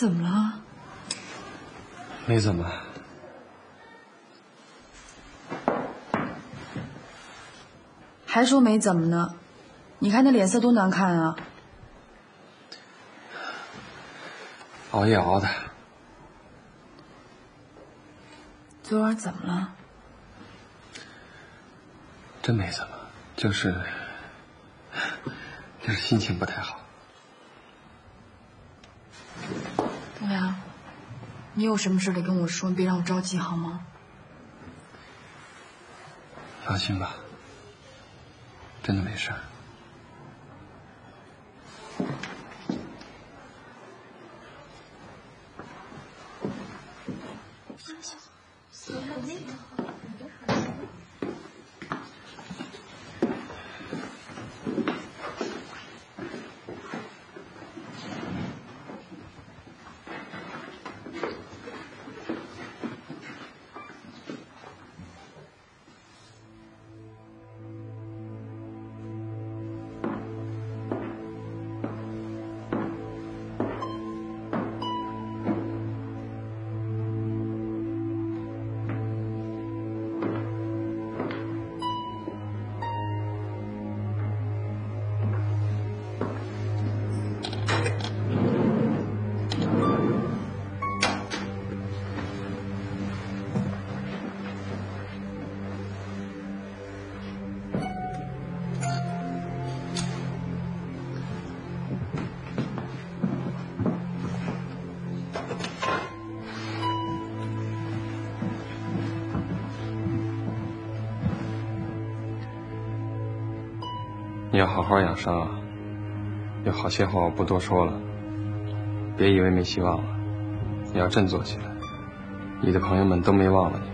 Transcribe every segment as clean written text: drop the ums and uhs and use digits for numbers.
怎么了？没怎么。还说没怎么呢？你看那脸色多难看啊！熬夜熬的。昨晚怎么了？真没怎么，就是心情不太好。东阳，你有什么事得跟我说，你别让我着急好吗？放心吧，真的没事儿。你要好好养伤啊！有好些话我不多说了，别以为没希望了，你要振作起来。你的朋友们都没忘了你。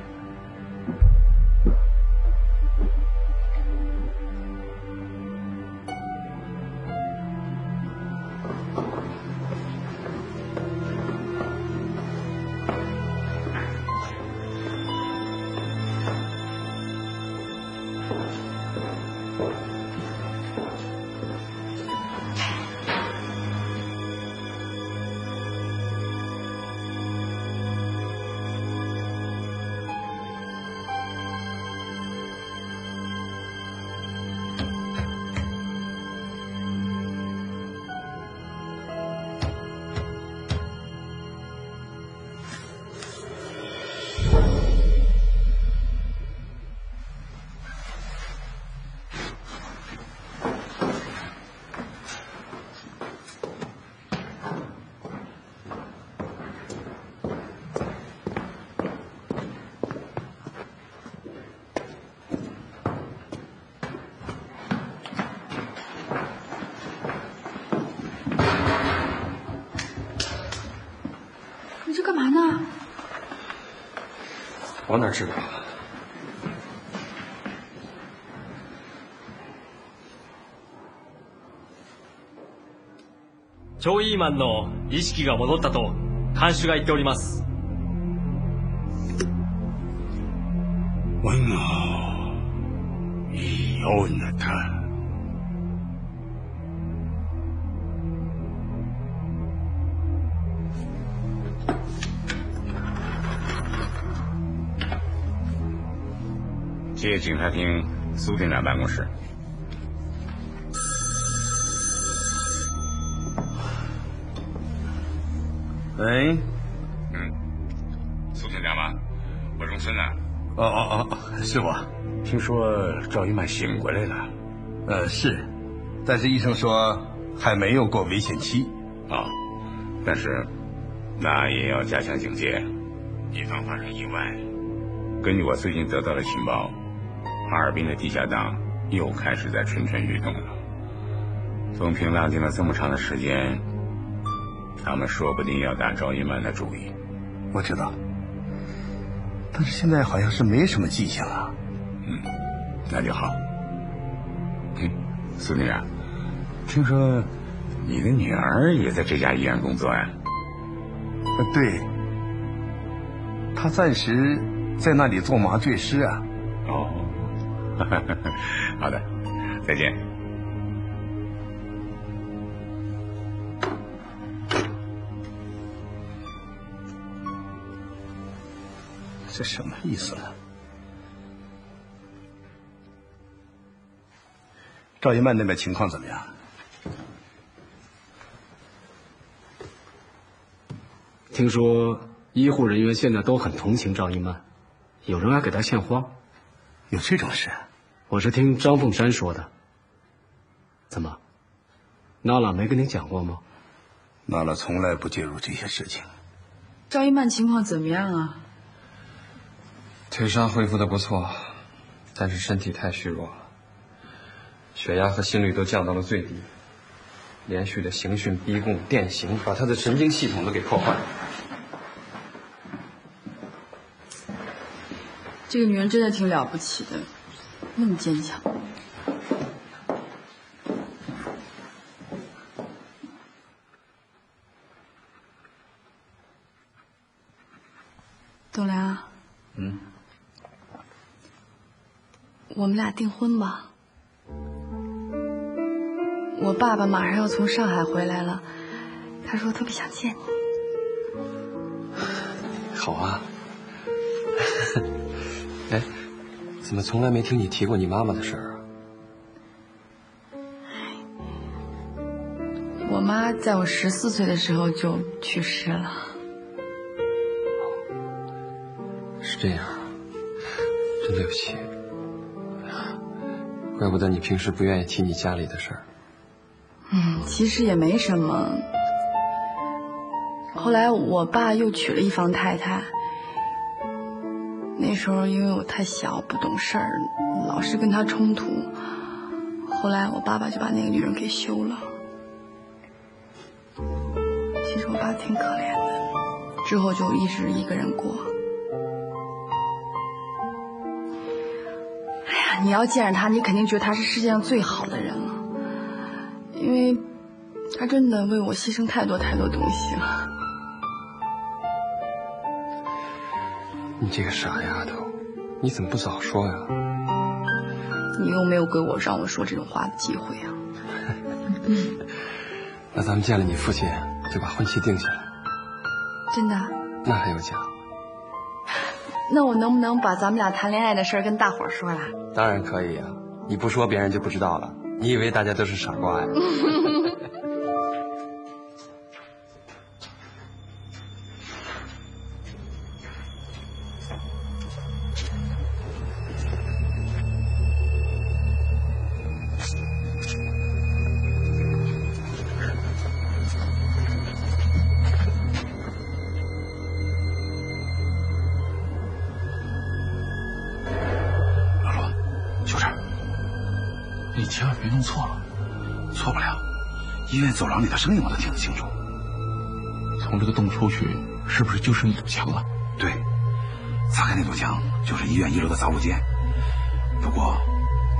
你这干嘛呢？我哪知道？ジョイーマンの意識が戻ったと看守が言っております。我以后呢，他接警察厅苏店长办公室。喂，苏厅长吗？我荣森呢？是我。听说赵一曼醒过来了。是，但是医生说还没有过危险期。但是那也要加强警戒，以防发生意外。根据我最近得到的情报，哈尔滨的地下党又开始在蠢蠢欲动了。风平浪静了这么长的时间，他们说不定要打赵一曼的主意。我知道，但是现在好像是没什么迹象啊。那就好。苏队长，听说你的女儿也在这家医院工作呀？对，她暂时在那里做麻醉师啊。好的，再见。这什么意思呢？赵一曼那边情况怎么样？听说医护人员现在都很同情赵一曼，有人还给她献花。有这种事？我是听张凤山说的。怎么，娜拉没跟你讲过吗？娜拉从来不介入这些事情。赵一曼情况怎么样啊？腿伤恢复的不错，但是身体太虚弱了，血压和心率都降到了最低，连续的刑讯逼供、电刑，把他的神经系统都给破坏了。这个女人真的挺了不起的，那么坚强。栋梁，我们俩订婚吧。我爸爸马上要从上海回来了，他说特别想见你。好啊。哎，怎么从来没听你提过你妈妈的事儿啊？我妈在我14岁的时候就去世了。是这样啊，真对不起。怪不得你平时不愿意提你家里的事儿。其实也没什么。后来我爸又娶了一房太太，那时候因为我太小不懂事儿，老是跟他冲突，后来我爸爸就把那个女人给休了。其实我爸挺可怜的，之后就一直一个人过。哎呀，你要见着他，你肯定觉得他是世界上最好的人了，因为他真的为我牺牲太多太多东西了。你这个傻丫头，你怎么不早说呀？你又没有给我让我说这种话的机会啊。那咱们见了你父亲就把婚期定下来。真的？那还有假？那我能不能把咱们俩谈恋爱的事儿跟大伙儿说了？当然可以呀，你不说别人就不知道了。你以为大家都是傻瓜呀？你千万别弄错了，错不了。医院走廊里的声音我都听得清楚。从这个洞出去，是不是就是那堵墙啊？对，砸开那堵墙就是医院1楼的杂物间。不过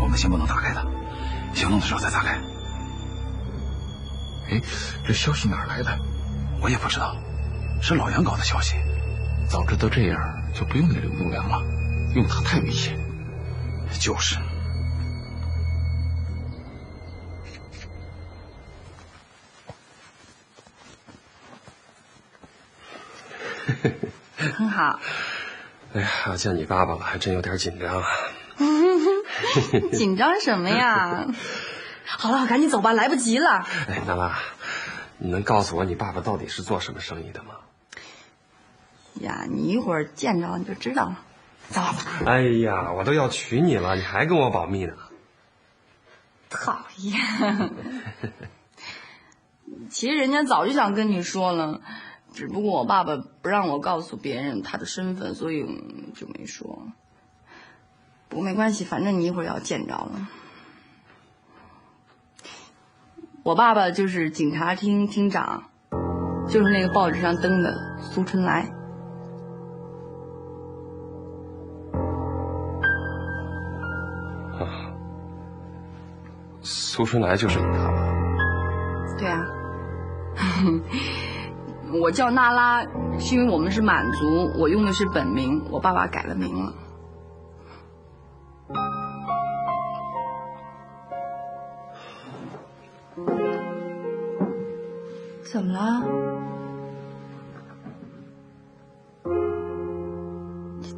我们先不能打开它，行动的时候再砸开。哎，这消息哪儿来的？我也不知道，是老杨搞的消息。早知道这样，就不用那刘栋梁了，用他太危险。就是。很好。哎呀，要见你爸爸了，还真有点紧张啊。紧张什么呀？好了，赶紧走吧，来不及了。哎，娜拉，你能告诉我你爸爸到底是做什么生意的吗？呀，你一会儿见着了你就知道了。走吧。哎呀，我都要娶你了，你还跟我保密呢？讨厌。其实人家早就想跟你说了，只不过我爸爸不让我告诉别人他的身份，所以就没说。不过没关系，反正你一会儿要见着了。我爸爸就是警察厅厅长，就是那个报纸上登的苏春来。啊，苏春来就是你爸爸？对啊。我叫娜拉是因为我们是满族，我用的是本名，我爸爸改了名了。怎么了？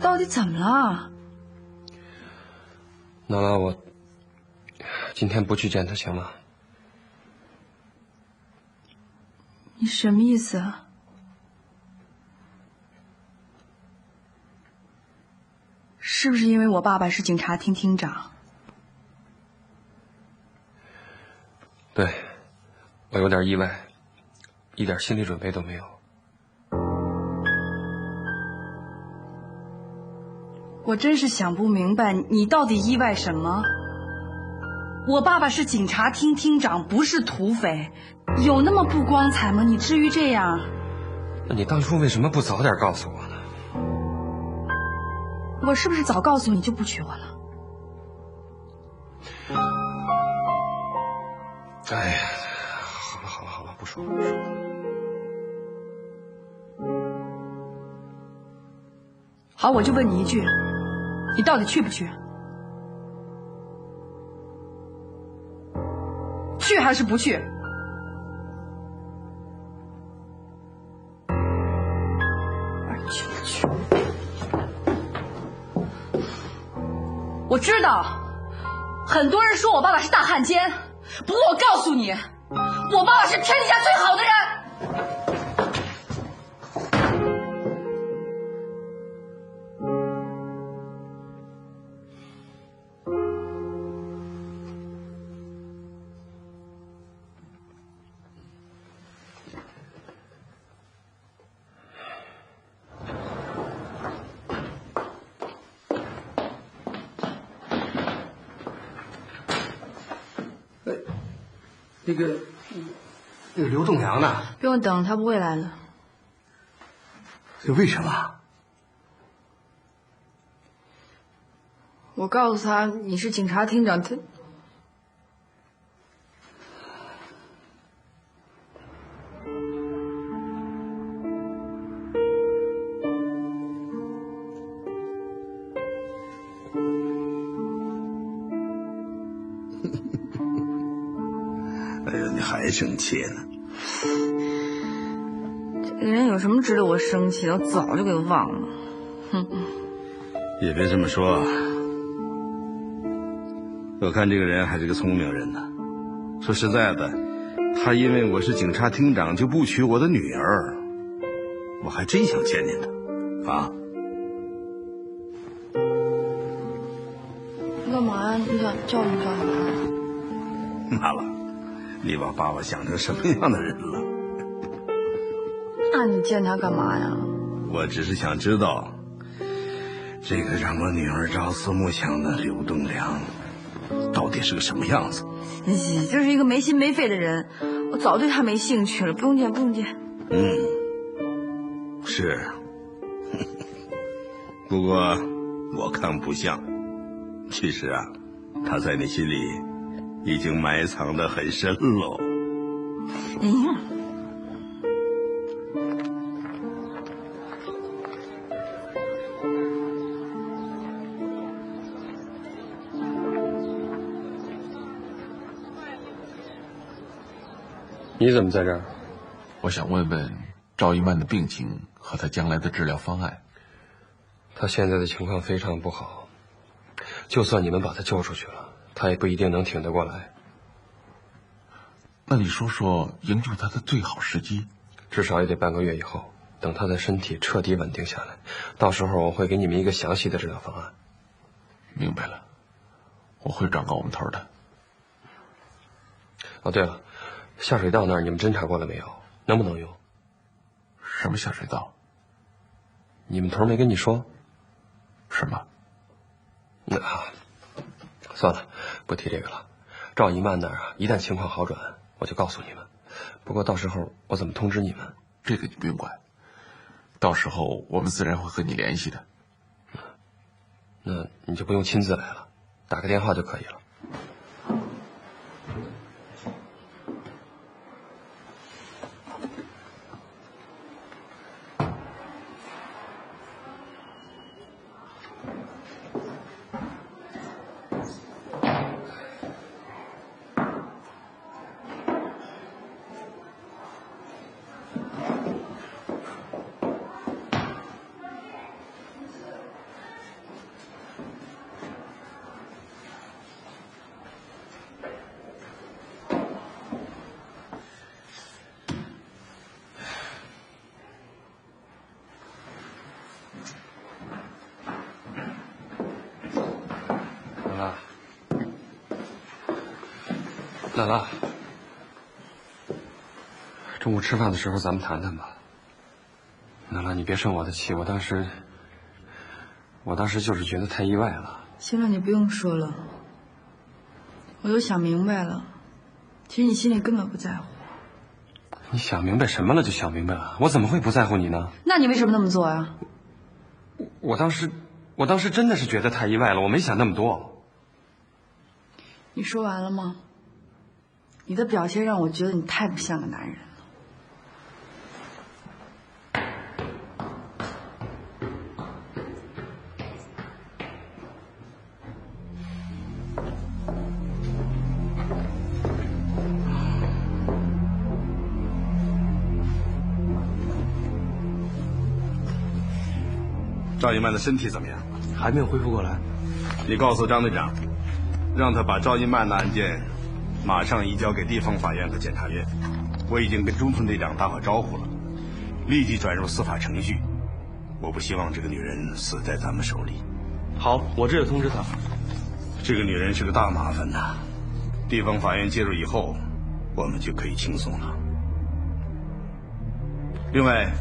到底怎么了？娜拉，我今天不去见他行吗？你什么意思啊？是不是因为我爸爸是警察厅厅长？对，我有点意外，一点心理准备都没有。我真是想不明白，你到底意外什么？我爸爸是警察厅厅长，不是土匪，有那么不光彩吗？你至于这样？那你当初为什么不早点告诉我呢？我是不是早告诉你就不娶我了？哎呀，好了，不说了。好，我就问你一句，你到底去不去？去还是不去？去！我知道，很多人说我爸爸是大汉奸，不过我告诉你，我爸爸是天底下最好的人。那个刘栋梁呢？不用等，他不会来了。这为什么？我告诉他你是警察厅长，他哎呀，你还生气呢？这个人有什么值得我生气的？我早就给他忘了。哼。也别这么说，我看这个人还是个聪明人呢。说实在的，他因为我是警察厅长就不娶我的女儿，我还真想见见他啊。你干嘛呀？你想叫你他？妈了，你把爸爸想成什么样的人了？那你见他干嘛呀？我只是想知道，这个让我女儿朝思暮想的刘栋梁，到底是个什么样子？就是一个没心没肺的人，我早对他没兴趣了。不用见，不用见。是，不过我看不像。其实啊，他在你心里已经埋藏得很深喽。你怎么在这儿？我想问问赵一曼的病情和她将来的治疗方案。他现在的情况非常不好，就算你们把他救出去了，他也不一定能挺得过来。那你说说营救他的最好时机？至少也得半个月以后，等他的身体彻底稳定下来，到时候我会给你们一个详细的治疗方案。明白了，我会转告我们头的。哦，对了，下水道那儿你们侦查过了没有？能不能用？什么下水道？你们头没跟你说？什么？算了，不提这个了。赵一曼那儿啊，一旦情况好转，我就告诉你们。不过到时候我怎么通知你们？这个你不用管，到时候我们自然会和你联系的。那你就不用亲自来了，打个电话就可以了。娜拉，中午吃饭的时候咱们谈谈吧。娜拉，你别生我的气，我当时就是觉得太意外了。行了，你不用说了，我都想明白了。其实你心里根本不在乎。你想明白什么了就想明白了，我怎么会不在乎你呢？那你为什么那么做呀？我当时真的是觉得太意外了，我没想那么多。你说完了吗？你的表现让我觉得你太不像个男人了。赵一曼的身体怎么样？还没有恢复过来。你告诉张队长，让他把赵一曼的案件马上移交给地方法院和检察院。我已经跟中村队长打好招呼了，立即转入司法程序。我不希望这个女人死在咱们手里。好，我这就通知他。这个女人是个大麻烦呐，地方法院介入以后，我们就可以轻松了。另外，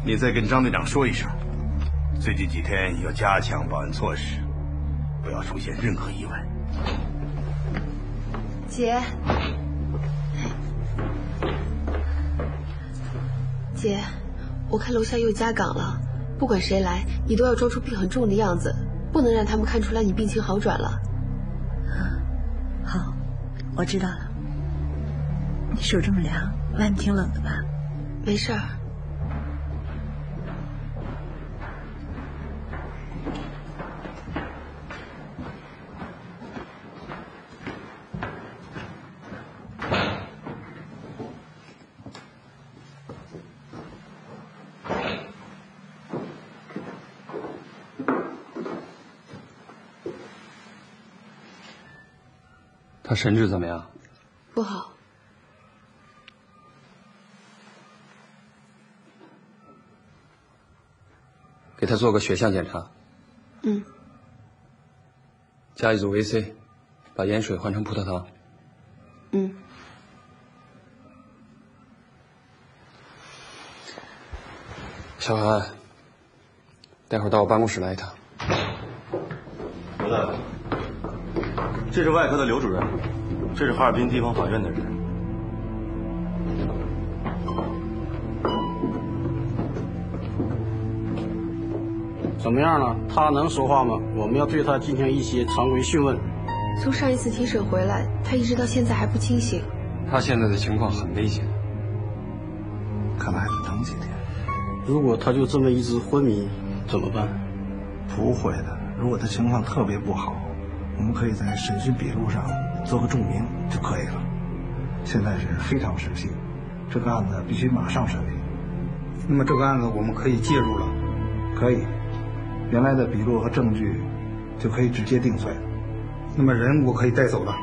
你再跟张队长说一声，最近几天要加强保安措施，不要出现任何意外。姐，姐，我看楼下又加岗了，不管谁来，你都要装出病很重的样子，不能让他们看出来你病情好转了。好，我知道了。你手这么凉，外面挺冷的吧？没事儿。他神志怎么样？不好。给他做个血象检查。嗯。加一组维 C， 把盐水换成葡萄糖。嗯。小韩，待会儿到我办公室来一趟。罗大夫，这是外科的刘主任，这是哈尔滨地方法院的人。怎么样了？他能说话吗？我们要对他进行一些常规讯问。从上一次提审回来，他一直到现在还不清醒。他现在的情况很危险，看来还得等几天。如果他就这么一直昏迷，怎么办？不会的，如果他情况特别不好，我们可以在审讯笔录上做个注明就可以了。现在是非常时期，这个案子必须马上审理。那么这个案子我们可以介入了？可以，原来的笔录和证据就可以直接定罪。那么人我可以带走了，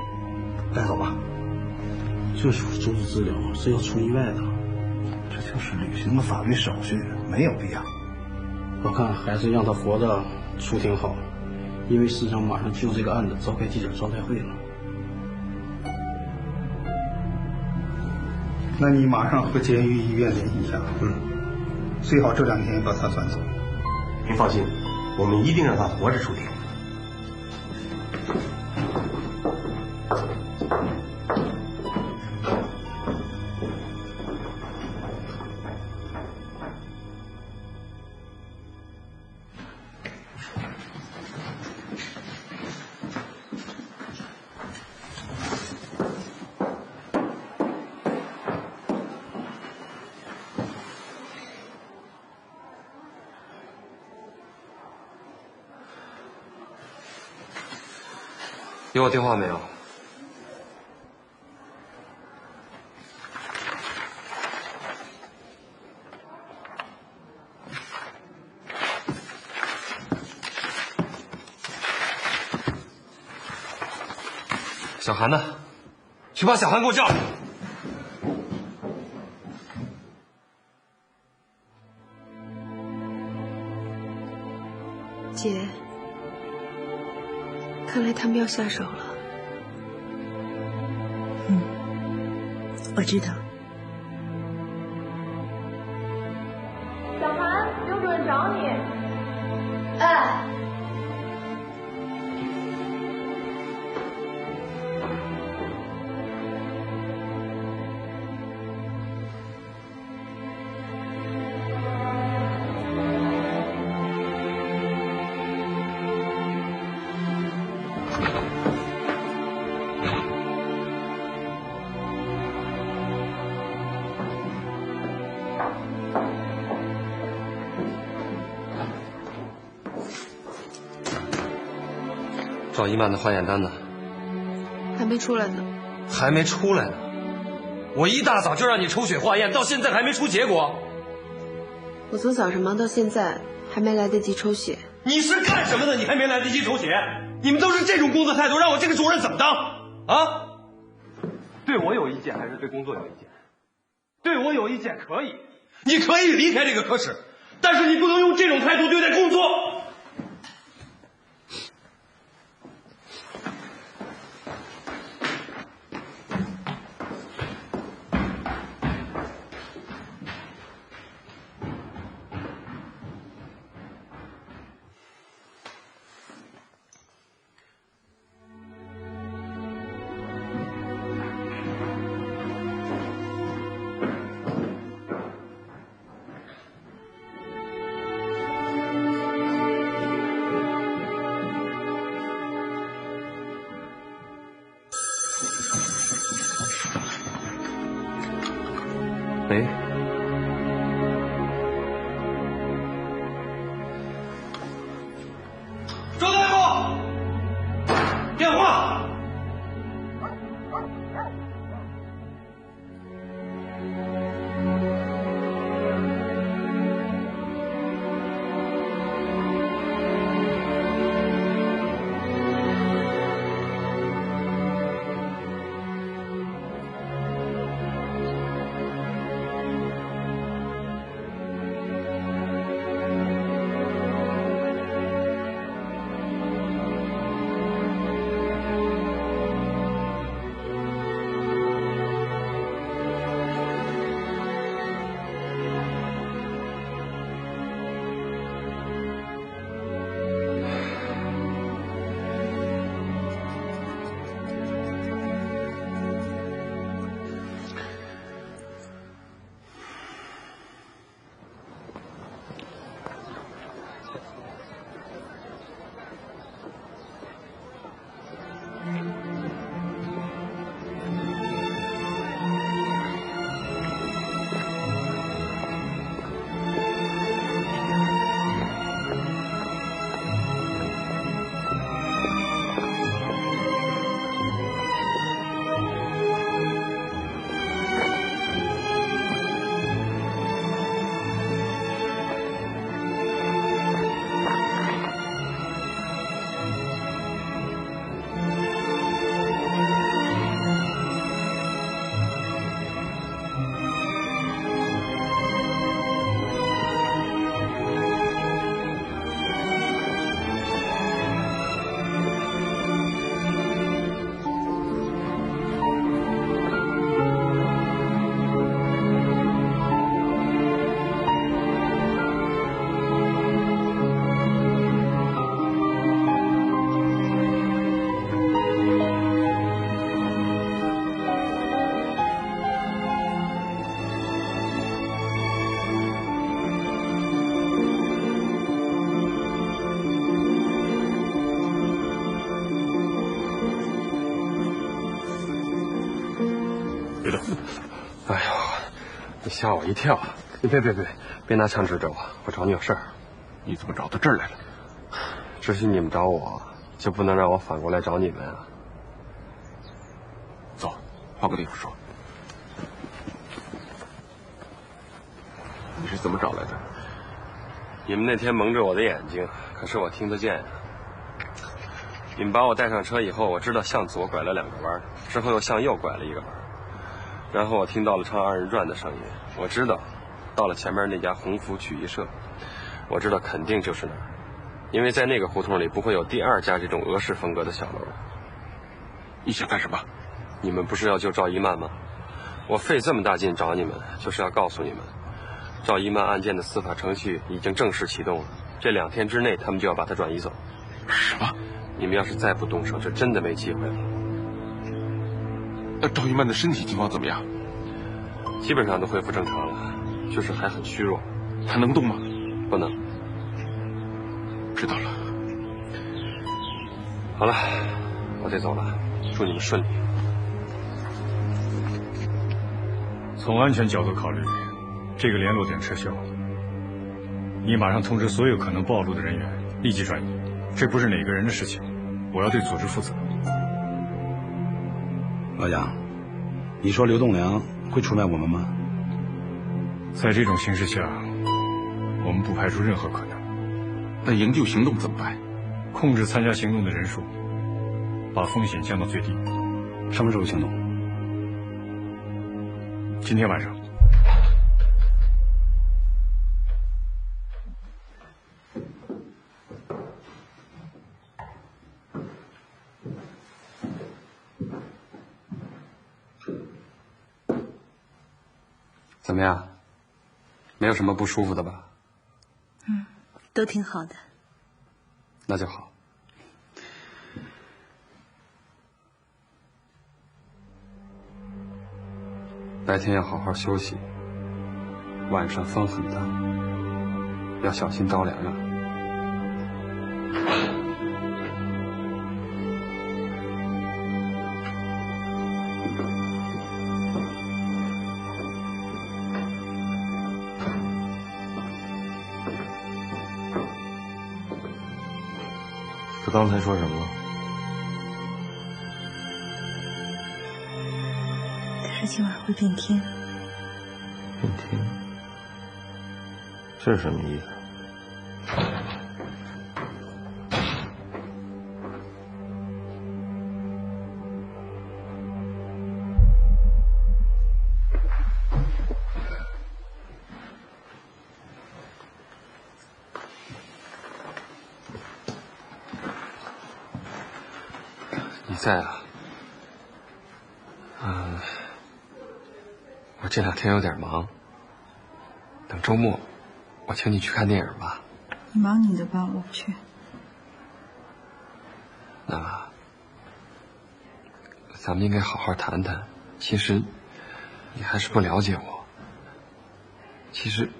带走吧。这属重视治疗，是要出意外的。这就是履行的法律手续，没有必要。我看还是让他活着出挺好，因为市长马上就这个案子召开记者招待会了。那你马上和监狱医院联系一下，最好这2天把他转走。您放心，我们一定让他活着出庭。有我电话没有？小韩呢？去把小韩给我叫来。姐，看来他们要下手了。我知道。小韩，刘主任找你。哎。赵一曼的化验单呢？还没出来呢。还没出来呢？我一大早就让你抽血化验，到现在还没出结果。我从早上忙到现在，还没来得及抽血。你是干什么的？你还没来得及抽血？你们都是这种工作态度，让我这个主任怎么当？啊？对我有意见还是对工作有意见？对我有意见可以，你可以离开这个科室，但是你不能用这种态度对待工作。喂，周大夫，电话。哎呦，你吓我一跳！你别拿枪指着我，我找你有事儿。你怎么找到这儿来了？只许你们找我，就不能让我反过来找你们啊？走，换个地方说。你是怎么找来的？你们那天蒙着我的眼睛，可是我听得见呀。你们把我带上车以后，我知道向左拐了2个弯，之后又向右拐了1个弯，然后我听到了唱2人转的声音，我知道到了前面那家鸿福曲艺社，我知道肯定就是那儿，因为在那个胡同里不会有第2家这种俄式风格的小楼。你想干什么？你们不是要救赵一曼吗？我费这么大劲找你们，就是要告诉你们，赵一曼案件的司法程序已经正式启动了，这2天之内他们就要把他转移走。什么？你们要是再不动手，就真的没机会了。那赵一曼的身体情况怎么样？基本上都恢复正常了，就是还很虚弱。他能动吗？不能。知道了。好了，我得走了，祝你们顺利。从安全角度考虑，这个联络点撤销。你马上通知所有可能暴露的人员立即转移，这不是哪个人的事情，我要对组织负责。老蒋，你说刘栋梁会出卖我们吗？在这种形势下，我们不排除任何可能。那营救行动怎么办？控制参加行动的人数，把风险降到最低。什么时候行动？今天晚上。怎么样？没有什么不舒服的吧？都挺好的。那就好。白天要好好休息，晚上风很大，要小心着凉啊。他刚才说什么了？他说今晚会变天。变天？这是什么意思？你在啊？我这2天有点忙，等周末我请你去看电影吧。你忙你的吧，我不去。那咱们应该好好谈谈。其实你还是不了解我。其实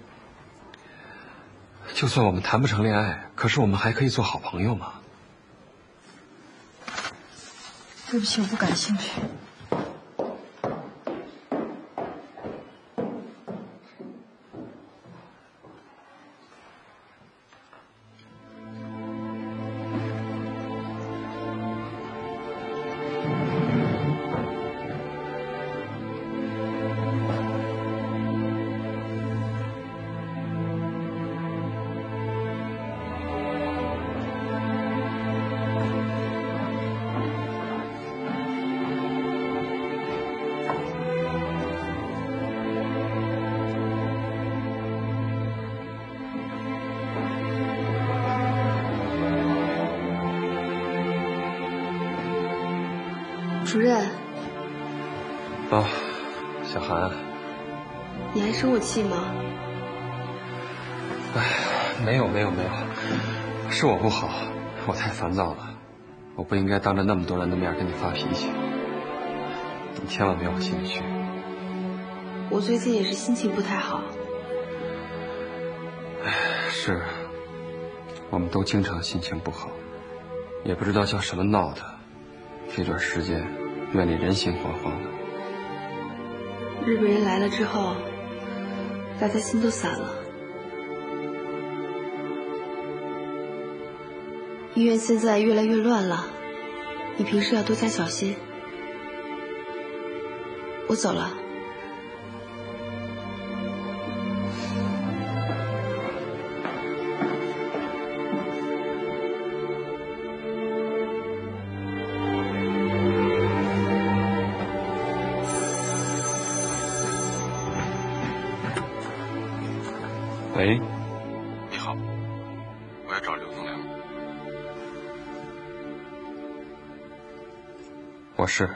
就算我们谈不成恋爱，可是我们还可以做好朋友嘛。对不起，我不感兴趣。主任。哦，小韩。你还生我气吗？哎，没有，是我不好，我太烦躁了，我不应该当着那么多人的面跟你发脾气，你千万别往心里去。我最近也是心情不太好。哎，是，我们都经常心情不好，也不知道叫什么闹的，这段时间院里人心惶惶的。日本人来了之后，大家心都散了。医院现在越来越乱了，你平时要多加小心。我走了。喂，你好，我要找刘栋梁。我是。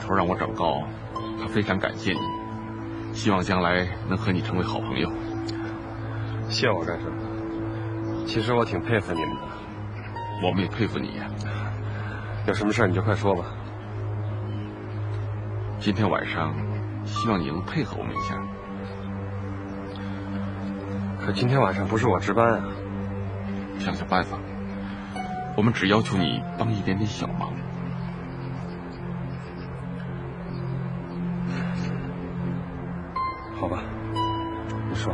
头让我找告，他非常感谢你，希望将来能和你成为好朋友。谢我干什么？其实我挺佩服你们的。我们也佩服你呀。有什么事你就快说吧。今天晚上，希望你能配合我们一下。可今天晚上不是我值班啊。想想办法。我们只要求你帮一点点小忙。好吧，你说。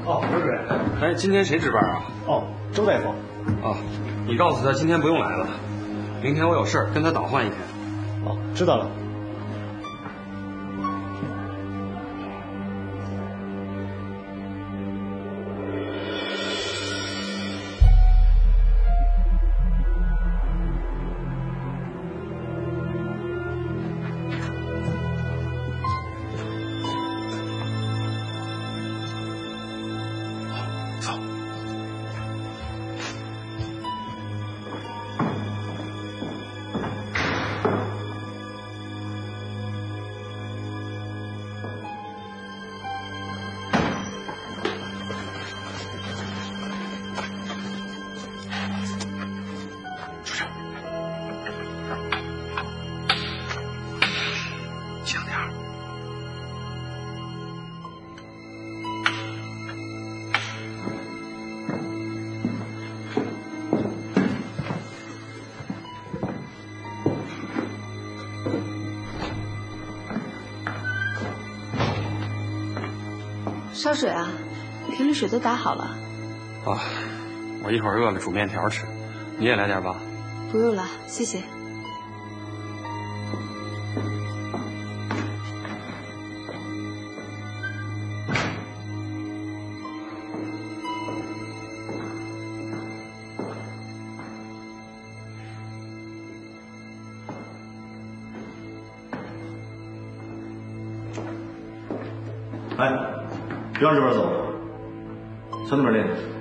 哦，刘主任。哎，今天谁值班啊？哦，周大夫。哦，你告诉他今天不用来了，明天我有事跟他倒换一天。哦，知道了。烧水啊，瓶里水都打好了。啊，我一会儿饿了煮面条吃，你也来点吧。不用了，谢谢。哎，别往这边走，向那边练。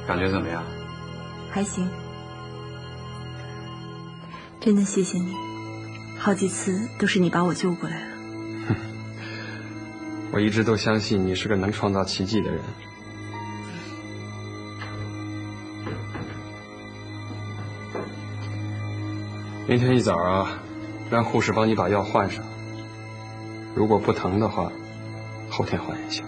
感觉怎么样？还行，真的谢谢你，好几次都是你把我救过来了。我一直都相信你是个能创造奇迹的人。明天一早啊，让护士帮你把药换上。如果不疼的话，后天换也行。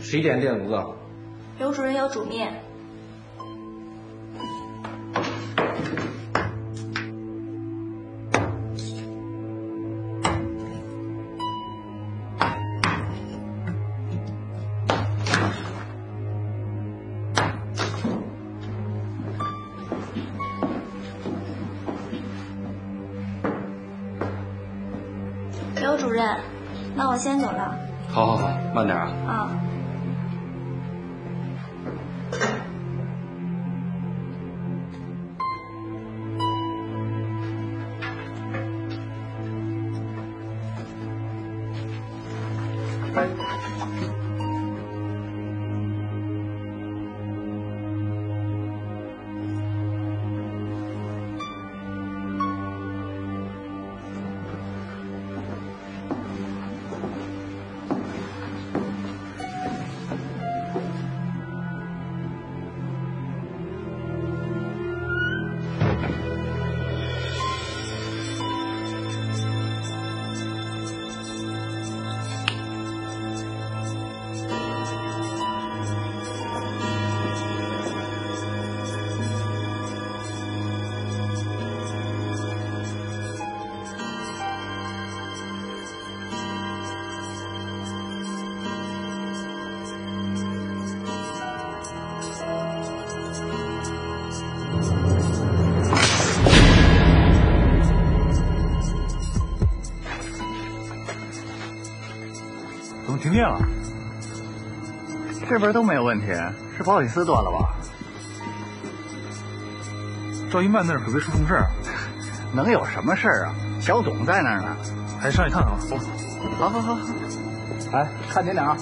11点电炉子。刘主任要煮面。主任，那我先走了。好好好，慢点啊。啊。怎么停电了？这边都没有问题，是保险丝断了吧？赵一曼那儿可别出什么事儿啊？能有什么事儿啊？小董在那儿呢，还上去看看吧。好。哎，看紧点啊！